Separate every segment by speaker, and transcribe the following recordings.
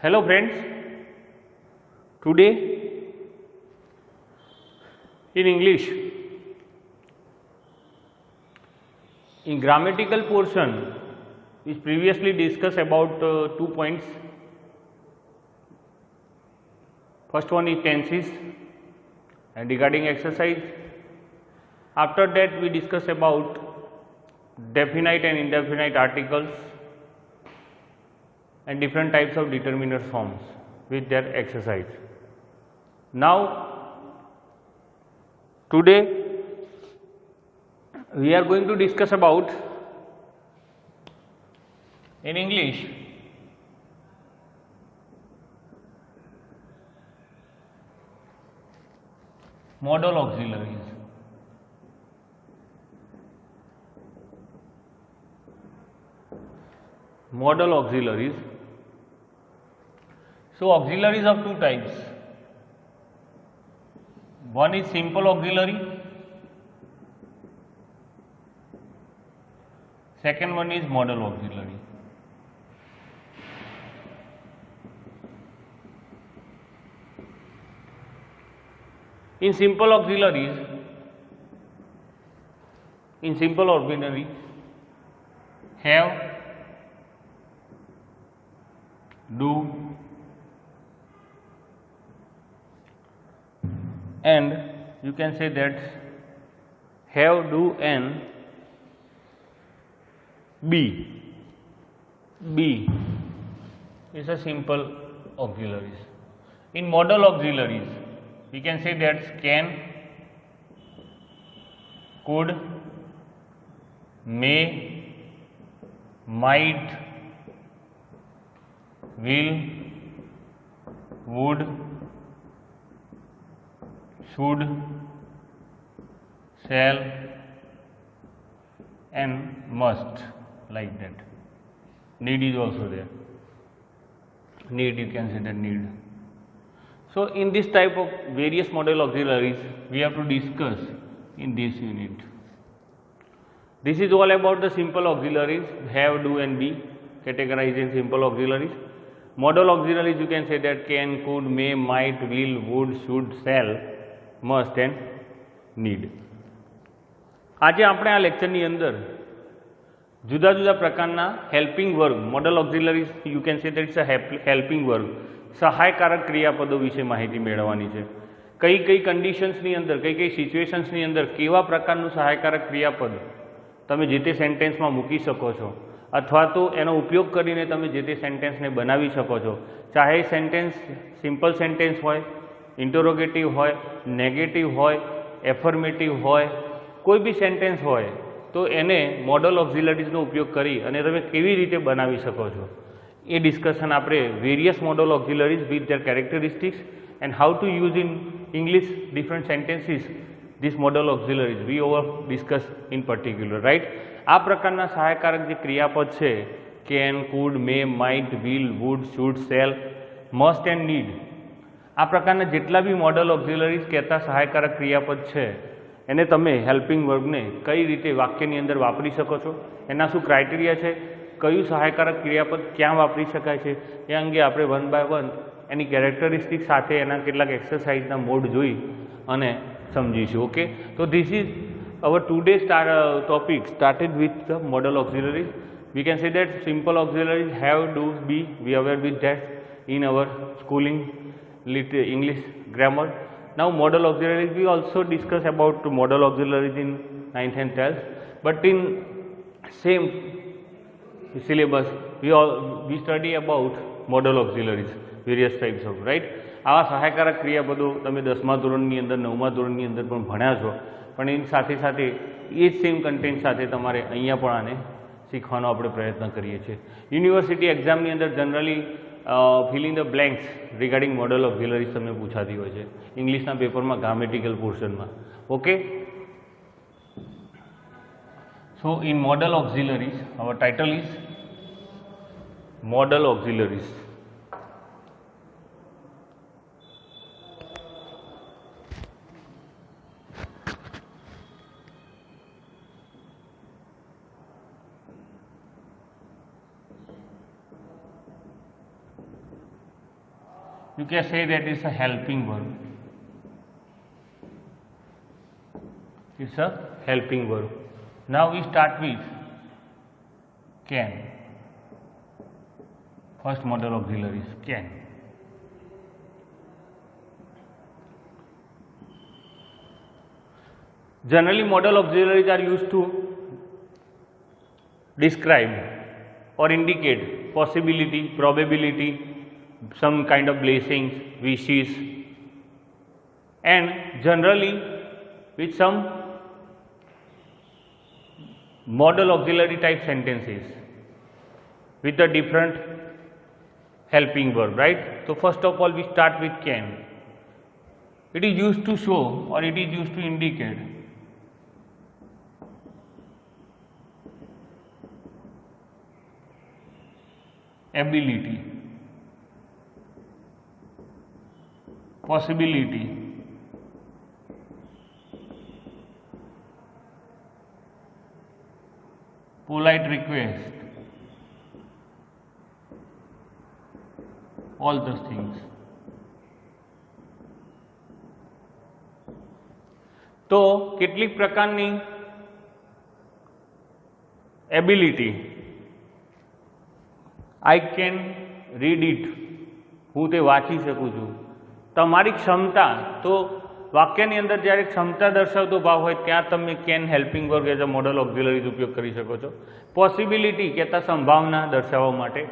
Speaker 1: Hello friends, today in English, in grammatical portion we previously discussed about 2 points. First one is tenses and regarding exercise. After that we discuss about definite and indefinite articles and different types of determiner forms with their exercise. Now today we are going to discuss about in English modal auxiliaries. Modal auxiliaries. So auxiliaries of two types. One is simple auxiliary, second one is modal auxiliary. In simple auxiliary, have, do, and you can say that have, do and be. Be is a simple auxiliaries. In modal auxiliaries, we can say that can, could, may, might, will, would, should, shall and must, like that. Need is also there. Need, you can say that need. So in this type of various modal auxiliaries we have to discuss in this unit. This is all about the simple auxiliaries, have, do and be, categorized in simple auxiliaries. Modal auxiliaries you can say that can, could, may, might, will, would, should, shall, must and need. આજે આપણે આ લેક્ચરની અંદર જુદા જુદા પ્રકારના helping verb, modal auxiliaries you can say that it's a helping verb, સહાયકારક ક્રિયાપદો વિશે માહિતી મેળવવાની છે. કઈ કઈ કન્ડિશન્સની અંદર, કઈ કઈ સિચ્યુએશન્સની અંદર કેવા પ્રકારનું સહાયકારક ક્રિયાપદ તમે જે તે સેન્ટેન્સમાં મૂકી શકો છો અથવા તો એનો ઉપયોગ કરીને તમે જે તે સેન્ટેન્સને બનાવી શકો છો. ચાહે સેન્ટેન્સ સિમ્પલ સેન્ટેન્સ હોય, ઇન્ટરોગેટિવ હોય, નેગેટિવ હોય, એફર્મેટિવ હોય, કોઈ બી સેન્ટેન્સ હોય તો એને મોડલ ઓક્ઝિલરીઝનો ઉપયોગ કરી અને તમે કેવી રીતે બનાવી શકો છો એ ડિસ્કશન આપણે various modal auxiliaries with their characteristics and how to use in English different sentences this modal auxiliaries we over discuss in particular, right. આ પ્રકારના સહાયકારક જે ક્રિયાપદ છે can, could, may, might, will, would, should, shall, must and need, આ પ્રકારના જેટલા બી model auxiliaries કહેતા સહાયકારક ક્રિયાપદ છે એને તમે હેલ્પિંગ વર્બને કઈ રીતે વાક્યની અંદર વાપરી શકો છો, એના શું ક્રાઇટેરિયા છે, કયું સહાયકારક ક્રિયાપદ ક્યાં વાપરી શકાય છે એ અંગે આપણે વન બાય વન એની કેરેક્ટરિસ્ટિક સાથે એના કેટલાક એક્સરસાઇઝના મોડ જોઈ અને સમજીશું. ઓકે, તો this is our today topic started with the model auxiliaries. We can say that simple auxiliaries have, do, be, we are aware with that in our schooling English grammar. Now modal auxiliaries, we also discuss about modal auxiliaries in 9th and 12th, but in same syllabus we study about modal auxiliaries, various types of, right. આવા સહાયકારક ક્રિયાપદો તમે 10મા ધોરણની અંદર 9મા ધોરણની અંદર પણ ભણ્યા છો, પણ એની સાથે સાથે એ જ સેમ કન્ટેન્ટ સાથે તમારે અહીંયા પણ આને શીખવાનો આપણે પ્રયત્ન કરીએ છીએ. યુનિવર્સિટી એક્ઝામની અંદર generally filling the blanks regarding modal auxiliaries તમને પૂછાતી હોય છે ઇંગ્લિશના પેપરમાં ગ્રામેટિકલ પોર્શનમાં. Okay, so in modal auxiliaries our title is modal auxiliaries. you can say that it's a helping verb. It's a helping verb. Now we start with can. First model auxiliary is can. Generally, modal auxiliaries are used to describe or indicate possibility, probability, some kind of blessings, wishes, and generally with some modal auxiliary type sentences with the different helping verb, right? So first of all, we start with can. It is used to show or it is used to indicate ability, possibility, polite request, all those things. તો કેટલીક પ્રકારની ability, I can read it, હું તે વાંચી શકું છું. તમારી ક્ષમતા, તો વાક્યની અંદર જ્યારે ક્ષમતા દર્શાવતો ભાવ હોય ત્યાં તમે can helping verb as a model auxiliaries ઉપયોગ કરી શકો છો. પોસિબિલિટી કહેતા સંભાવના દર્શાવવા માટે,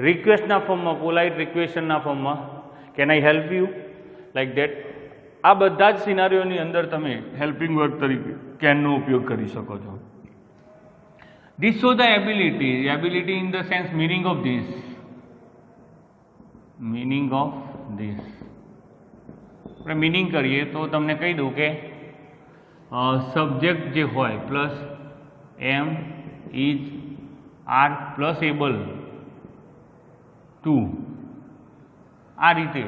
Speaker 1: રિક્વેસ્ટના ફોર્મમાં, પોલાઇટ રિક્વેસ્ટના ફોર્મમાં can I help you, like that. આ બધા જ સિનારીઓની અંદર તમે હેલ્પિંગ વર્બ તરીકે કેનનો ઉપયોગ કરી શકો છો. This shows the ability in the sense meaning of this. આપણે મીનિંગ કરીએ તો તમને કહી દઉં કે સબ્જેક્ટ જે હોય plus am is are plus able to, આ રીતે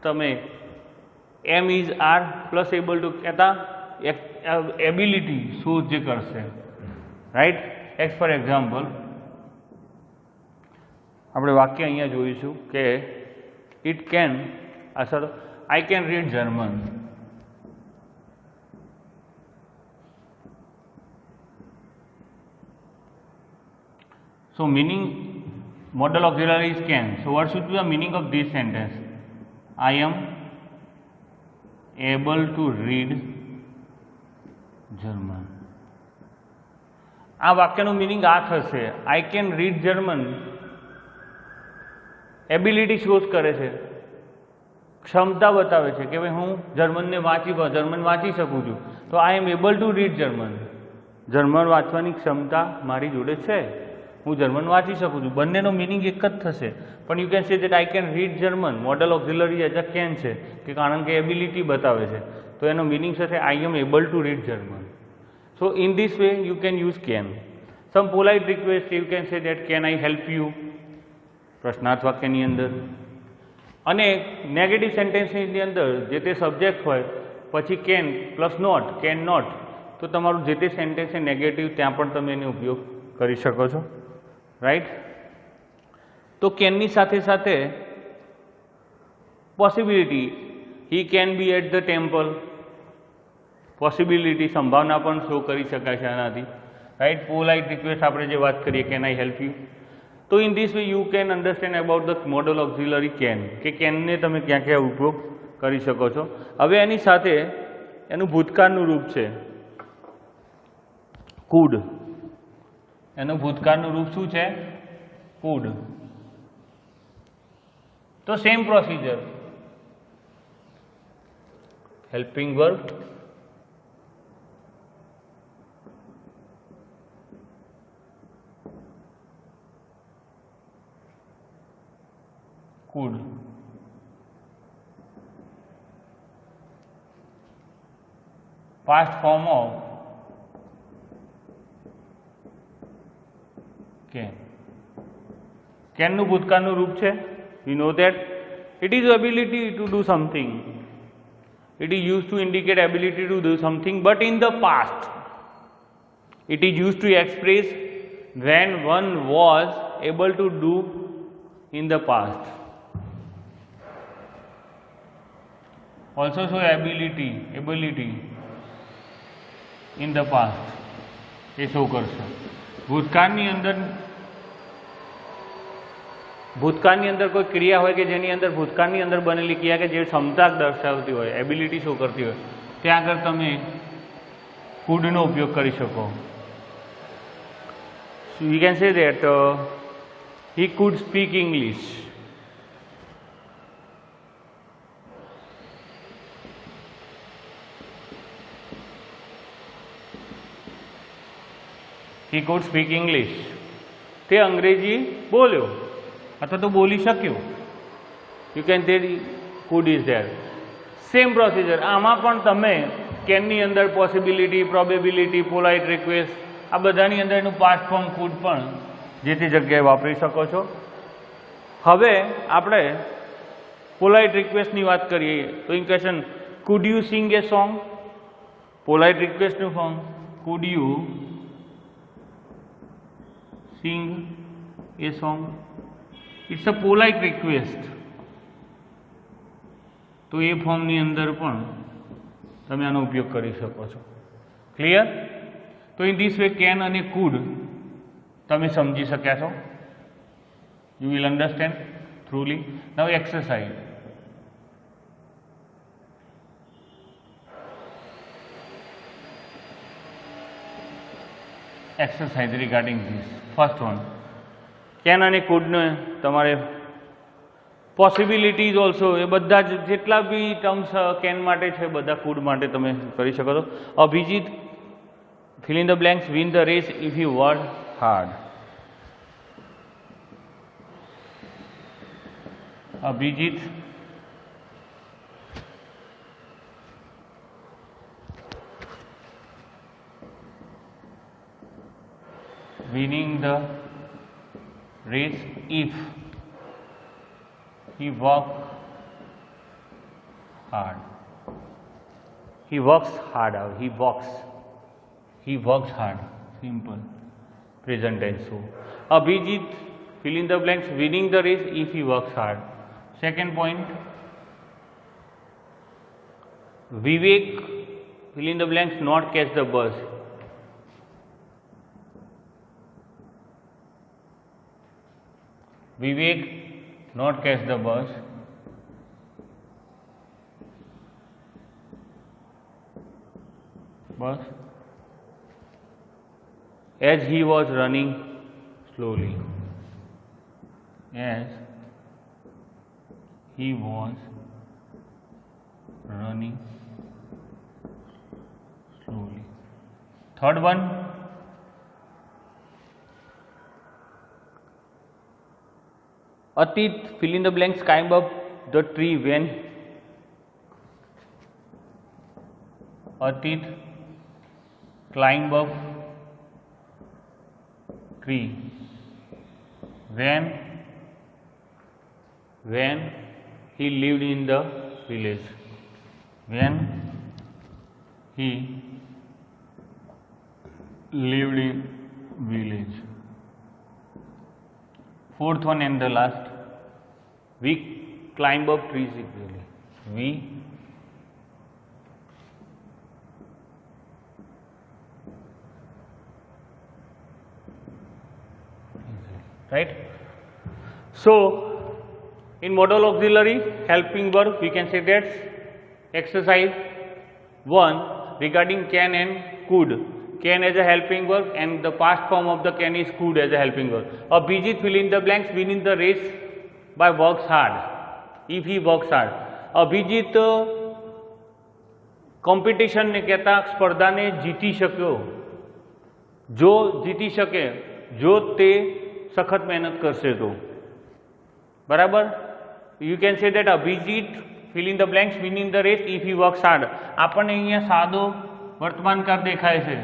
Speaker 1: તમે am is are plus able to કહેતા એબિલિટી શો જે કરશે, રાઈટ. એઝ ફોર એક્ઝામ્પલ આપણે વાક્ય અહીંયા જોઈશું કે it can, sir I can read German. So meaning modal auxiliary is can. So what should be the meaning of this sentence? I am able to read German. આ વાક્યનું meaning આ થશે, I can read German. Ability shows કરે છે, ક્ષમતા બતાવે છે કે ભાઈ હું જર્મન વાંચી શકું છું. તો I am able to read German, German વાંચવાની ક્ષમતા મારી જોડે છે, હું જર્મન વાંચી શકું છું. બંનેનો મિનિંગ એક જ થશે, પણ you can say that I can read German. Model auxiliary as a can છે કે કારણ કે એબિલિટી બતાવે છે, તો એનો મિનિંગ થશે I am able to read German. So in this way you can use can. Some polite request you can say that can I help you, પ્રશ્નાર્થ વાક્યની અંદર. અને નેગેટિવ સેન્ટેન્સની અંદર જે તે સબ્જેક્ટ હોય પછી can plus not, can not, તો તમારું જે તે સેન્ટેન્સ છે નેગેટિવ, ત્યાં પણ તમે એનો ઉપયોગ કરી શકો છો, રાઈટ. તો કેનની સાથે સાથે possibility, he can be at the temple, possibility સંભાવના પણ શો કરી શકાય છે આનાથી, રાઈટ. પોલાઇટ રિક્વેસ્ટ આપણે જે વાત કરીએ કેન આઈ હેલ્પ યુ. તો in this way you can understand about the model auxiliary can, કે કેનને તમે ક્યાં ક્યાં ઉપયોગ કરી શકો છો. હવે એની સાથે એનું ભૂતકાળનું રૂપ છે કુડ. એનું ભૂતકાળનું રૂપ શું છે? કુડ. તો same procedure, helping verb, could, past form of can. Can નું ભૂતકાળનું રૂપ છે, you know that it is ability to do something, it is used to indicate ability to do something, but in the past it is used to express when one was able to do in the past. Also show ability in the past, એ show કરશે. ભૂતકાળની અંદર કોઈ ક્રિયા હોય કે જેની અંદર ભૂતકાળની અંદર બનેલી ક્રિયા કે જે ક્ષમતા દર્શાવતી હોય, એબિલિટી શો કરતી હોય, ત્યાં આગળ તમે કુડનો ઉપયોગ કરી શકો. You can say that he could speak English. He could speak English. તે અંગ્રેજી બોલ્યો અથવા તો બોલી શક્યો. You can say could is there. Same procedure આમાં પણ તમે કેનની અંદર પોસિબિલિટી, પ્રોબેબિલિટી, પોલાઇટ રિક્વેસ્ટ આ બધાની અંદર એનું પાસ્ટ ફોર્મ કુડ પણ જે તે જગ્યાએ વાપરી શકો છો. હવે આપણે પોલાઇટ રિક્વેસ્ટની વાત કરીએ તો in question could you sing a song. Polite રિક્વેસ્ટનું form could you sing a song. It's a polite request. તો એ ફોર્મની અંદર પણ તમે આનો ઉપયોગ કરી શકો છો. ક્લિયર? તો ઇન ધીસ વે કેન અને કુડ તમે સમજી શક્યા છો. You will understand thoroughly. Now exercise. Exercise regarding this. First one, can અને કુડને તમારે પોસિબિલિટીઝ ઓલ્સો એ બધા જ જેટલા બી ટર્મ્સ કેન માટે છે બધા કુડ માટે તમે કરી શકો છો. Abhijit fill in the blanks win the race if he worked hard. Abhijit winning the race if he worked hard. He works hard. He works hard. Simple. Present tense. So, Abhijit fill in the blanks winning the race if he works hard. Second point. Vivek fill in the blanks not catch the bus. Vivek not catch the bus. As he was running slowly. As he was running slowly. Third one, Atit fill in the blanks climb up the tree when Atit climb up tree when he lived in the village. When he lived in village. Fourth one and the last, we climb up trees equally. We right. So in modal auxiliary helping verb we can say that exercise 1 regarding can and could. Can as a helping verb and the past form of the can is could as a helping verb. Abhijit fill in the blanks winning the race by works hard. If he works hard. Abhijit competition ને કહેતા સ્પર્ધાને જીતી શક્યો. જો જીતી શકે, જો તે સખત મહેનત કરશે તો. બરાબર? You can say that Abhijit fill in the blanks winning the race if he works hard. આપણને અહીંયા સાદો વર્તમાનકાળ દેખાય છે.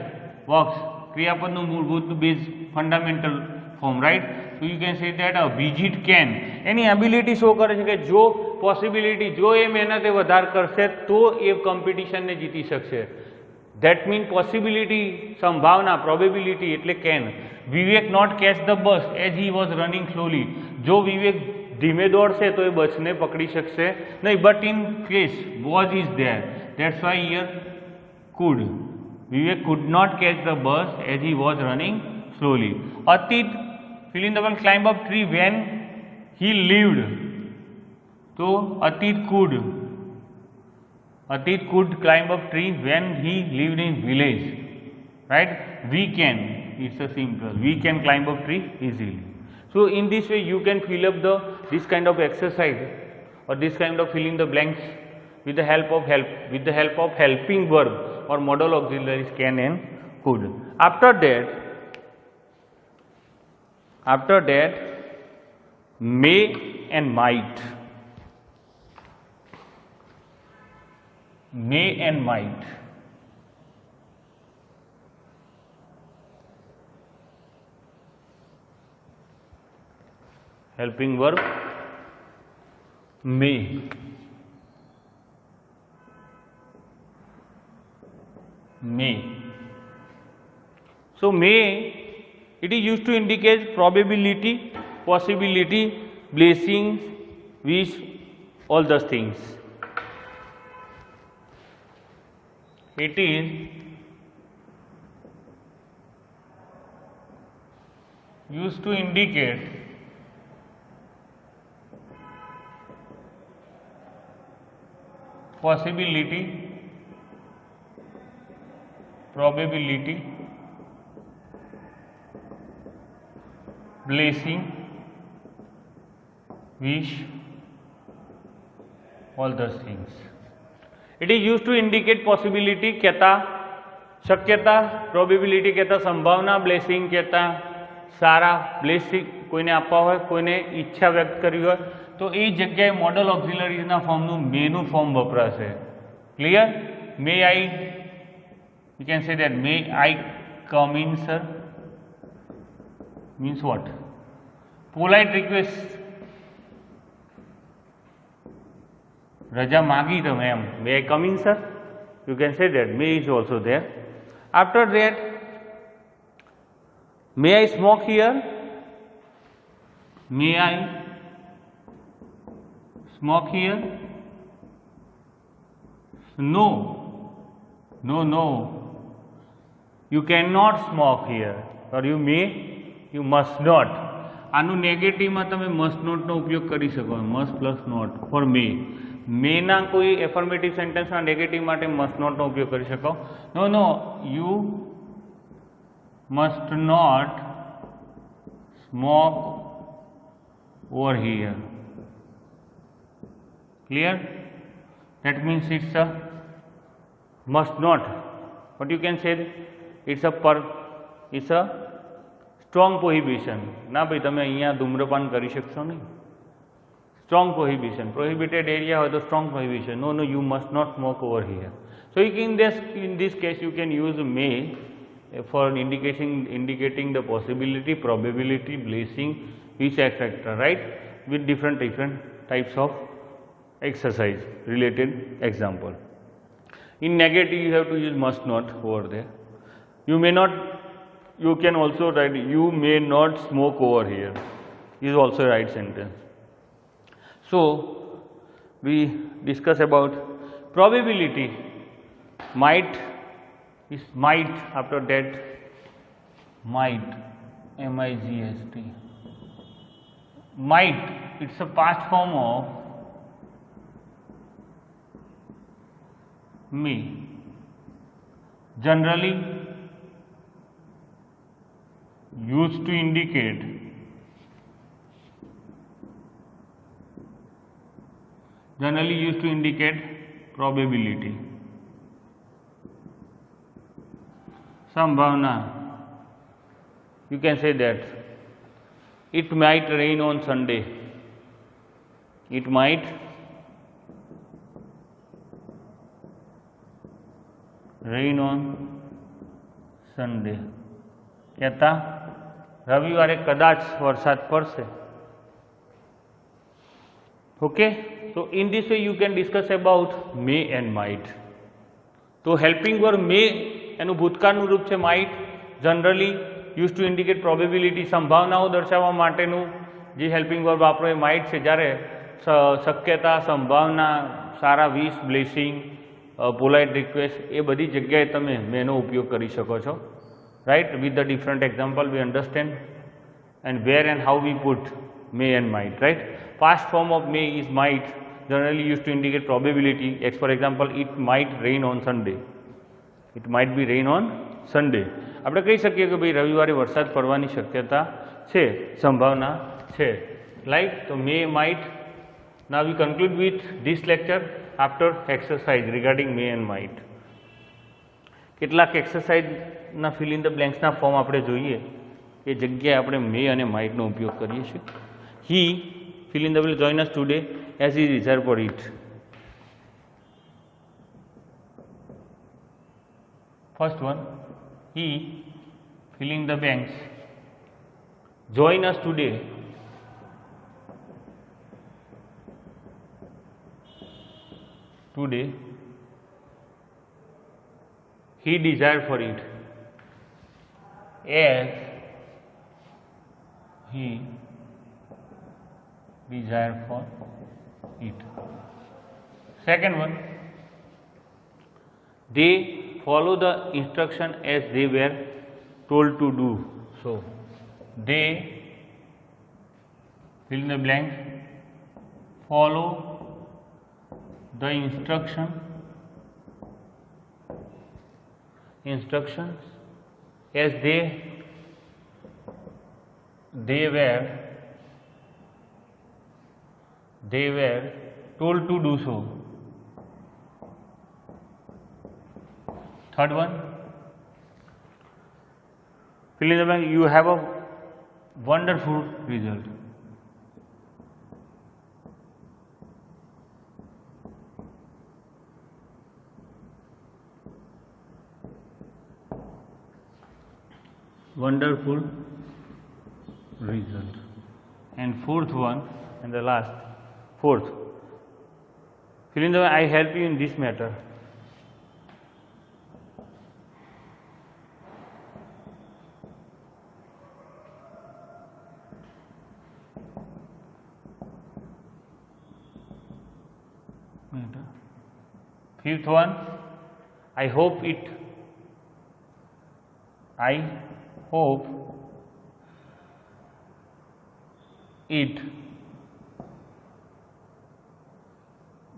Speaker 1: Works ક્રિયાપદનું મૂળભૂત base fundamental form, right? So you can say that Abhijit can. Any ability show કરે છે કે જો પોસિબિલિટી, જો એ મહેનતે વધારે કરશે તો એ કોમ્પિટિશનને જીતી શકશે. ધેટ મીન પોસિબિલિટી, સંભાવના, પ્રોબેબિલિટી એટલે can. Vivek not catch the bus as he was running slowly. જો વિવેક ધીમે દોડશે તો એ બસને પકડી શકશે નહીં. But in case was is there, that's why here could. Vivek could not catch the bus as he was running slowly. Atit, fill in the blank, climb up tree when he lived. So Atit could climb up tree when he lived in village, right? We can, it's a simple, we can climb up tree easily. So in this way you can fill up this kind of exercise or this kind of filling the blanks with the help of helping verb or modal auxiliaries can and could. After that may and might. May and might. Helping verb may. May. So may, it is used to indicate probability, possibility, blessings, wish, all those things. It is used to indicate possibility, probability, blessing, wish, all those things. It is used to indicate possibility कहता शक्यता, probability कहता संभावना, blessing कहता सारा, blessing કોઈને આપવા હોય, કોઈને ઈચ્છા વ્યક્ત કરવી હોય તો એ જગ્યાએ મોડલ ઓક્ઝિલરીઝના ફોર્મનું મેનું ફોર્મ વપરાશે. Clear? May I, you can say that, may I come in sir, means what? Polite request. રજા માગી તમે એમ, may I come in sir, you can say that, may is also there. After that, may I smoke here, may I smoke here, no, you cannot smoke here, or you may, you must not. આનું નેગેટિવમાં તમે must not નો ઉપયોગ કરી શકો, must plus not for may. મેના કોઈ affirmative સેન્ટેન્સના negative માટે must not નો ઉપયોગ કરી શકો. No, you must not smoke over here. Clear? That means it's a must not, but you can say it's a strong prohibition. ના ભાઈ તમે અહીંયા ધૂમ્રપાન કરી શકશો નહીં. Strong prohibition, prohibited area or the strong prohibition. No, you must not smoke over here. So in this case you can use may for indicating the possibility, probability, blessing, wish, etc., right, with different types of exercise related example. In negative you have to use must not over there. You may not, you can also write you may not smoke over here, is also a right sentence. So we discuss about probability. Might is might. After that might, M-I-G-H-T. Might, it's a past form of may. Generally used to indicate probability. संभावना, you can say that it might rain on Sunday. It might rain on Sunday. કહેતા રવિવારે કદાચ વરસાદ પડશે. Okay, so in this way you can discuss about may and might. તો helping verb may એનું ભૂતકાળનું રૂપ છે might, generally used to indicate probability, સંભાવનાઓ દર્શાવવા માટેનું જે હેલ્પિંગ વર્બ આપણો એ માઇટ છે, જ્યારે શક્યતા, સંભાવના, સારા વિશ, બ્લેસિંગ, પોલાઇટ રિક્વેસ્ટ એ બધી જગ્યાએ તમે મેનો ઉપયોગ કરી શકો છો, right. With the different example V understand and where and how we put may and might, right. Past form of may is might, generally used to indicate probability. For example, it might rain on Sunday. It might be rain on Sunday. આપણે કહી શકીએ કે ભાઈ રવિવારે વરસાદ પડવાની શક્યતા છે, સંભાવના છે, લાઈક. તો may, might. Now we conclude with this lecture after exercise regarding may and might. કેટલાક એક્સરસાઇઝના ફિલ ઇન ધ બ્લેન્ક્સના ફોર્મ આપણે જોઈએ એ જગ્યાએ આપણે મે અને માઇટનો ઉપયોગ કરીએ છીએ. હી fill in the blank join us today as he reserved for it. First one, he filling the blanks join us today he desired for it as he desired for it. Second one, they follow the instruction as they were told to do. So they fill in the blank follow the instructions as they were told to do so. Third one, fill in the blank, you have a wonderful result. Wonderful result. And fourth one, and the last, fourth, fill in the blank, I help you in this matter. Fifth one, I hope it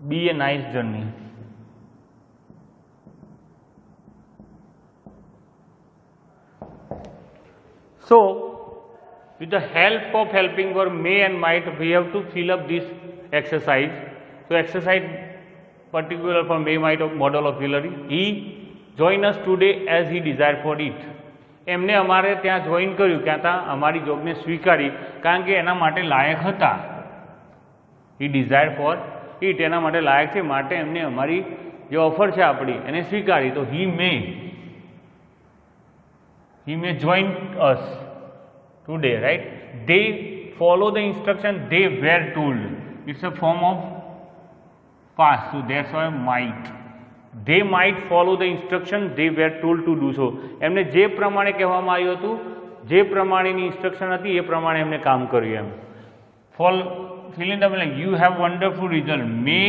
Speaker 1: be a nice journey. So with the help of helping verb may and might, we have to fill up this exercise. So exercise particular for may, might of model auxiliary. He join us today as he desired for it. એમને અમારે ત્યાં join કર્યું, ક્યાં હતા, અમારી જોબને સ્વીકારી, કારણ કે એના માટે લાયક હતા. he desired for it, એના માટે લાયક છે, માટે એમને અમારી જે ઓફર છે આપણી એને સ્વીકારી. તો he may join us today, right. They follow the instruction they were told. It's a form of past, so that's why might. They might follow the instruction they were told to do so. એમને જે પ્રમાણે કહેવામાં આવ્યું હતું, જે પ્રમાણેની instruction હતી એ પ્રમાણે એમને કામ કર્યું એમ. Fill in the blank, you have wonderful result. May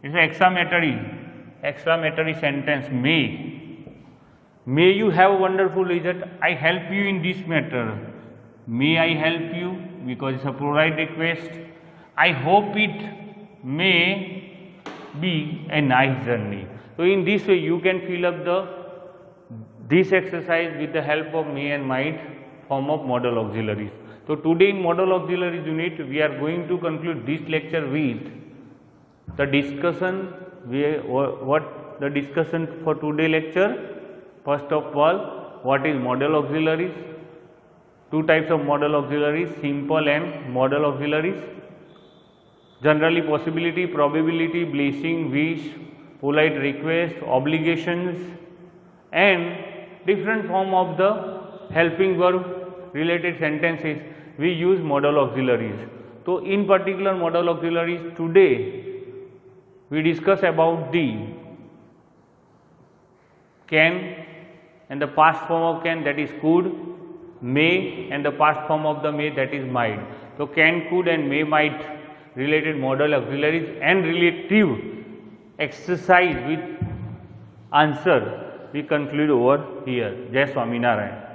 Speaker 1: is an exclamatory sentence. May you have wonderful result. I help you in this matter. May I help you, because it's a polite request. I hope it may be a nice journey. So in this way you can fill up this exercise with the help of may and might form of modal auxiliaries. So today in modal auxiliaries unit we are going to conclude this lecture with the discussion. What the discussion for today lecture? First of all, what is modal auxiliaries? Two types of modal auxiliaries, simple and modal auxiliaries. Generally possibility, probability, blessing, wish, polite request, obligations, and different form of the helping verb related sentences we use modal auxiliaries. So in particular modal auxiliaries today we discuss about the can and the past form of can, that is could, may and the past form of the may, that is might. So, can, could and may, might related modal auxiliaries and relative exercise with answer we conclude over here. Jai Swaminarayan.